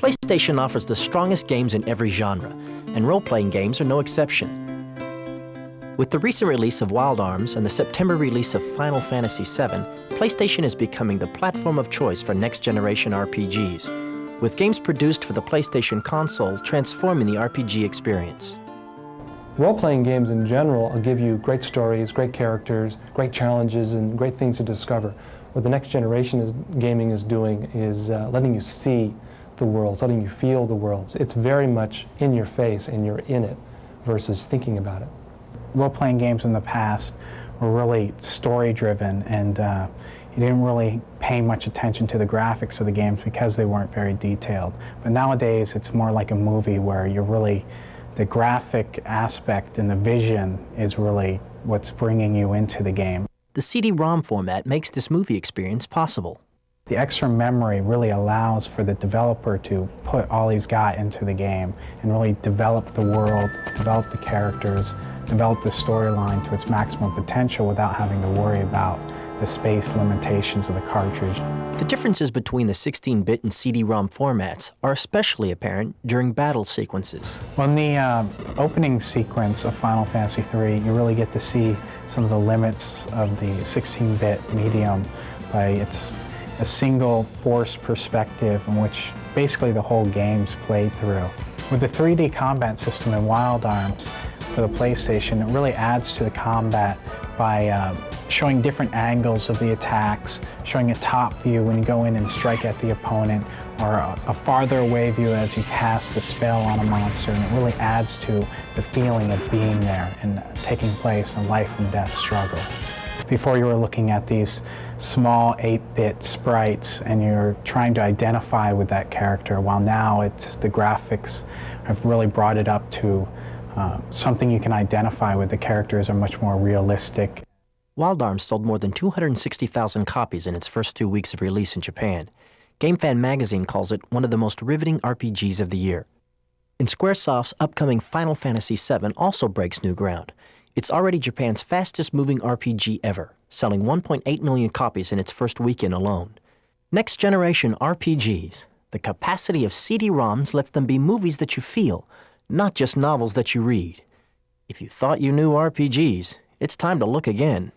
PlayStation offers the strongest games in every genre, and role-playing games are no exception. With the recent release of Wild Arms and the September release of Final Fantasy VII, PlayStation is becoming the platform of choice for next-generation RPGs, with games produced for the PlayStation console transforming the RPG experience. Role-playing games in general will give you great stories, great characters, great challenges, and great things to discover. What the next generation gaming is doing is letting you see the worlds, letting you feel the worlds. It's very much in your face and you're in it versus thinking about it. Role-playing games in the past were really story-driven, and you didn't really pay much attention to the graphics of the games because they weren't very detailed. But nowadays it's more like a movie where you're really, the graphic aspect and the vision is really what's bringing you into the game. The CD-ROM format makes this movie experience possible. The extra memory really allows for the developer to put all he's got into the game and really develop the world, develop the characters, develop the storyline to its maximum potential without having to worry about the space limitations of the cartridge. The differences between the 16-bit and CD-ROM formats are especially apparent during battle sequences. Well, in the opening sequence of Final Fantasy III, you really get to see some of the limits of the 16-bit medium by its a single force perspective in which basically the whole game's played through. With the 3D combat system in Wild Arms for the PlayStation, it really adds to the combat by showing different angles of the attacks, showing a top view when you go in and strike at the opponent, or a farther away view as you cast a spell on a monster, and it really adds to the feeling of being there and taking place in life and death struggle. Before you were looking at these small 8-bit sprites and you're trying to identify with that character, while now it's the graphics have really brought it up to something you can identify with. The characters are much more realistic. Wild Arms sold more than 260,000 copies in its first 2 weeks of release in Japan. GameFan magazine calls it one of the most riveting RPGs of the year. And Squaresoft's upcoming Final Fantasy VII also breaks new ground. It's already Japan's fastest-moving RPG ever, selling 1.8 million copies in its first weekend alone. Next-generation RPGs. The capacity of CD-ROMs lets them be movies that you feel, not just novels that you read. If you thought you knew RPGs, it's time to look again.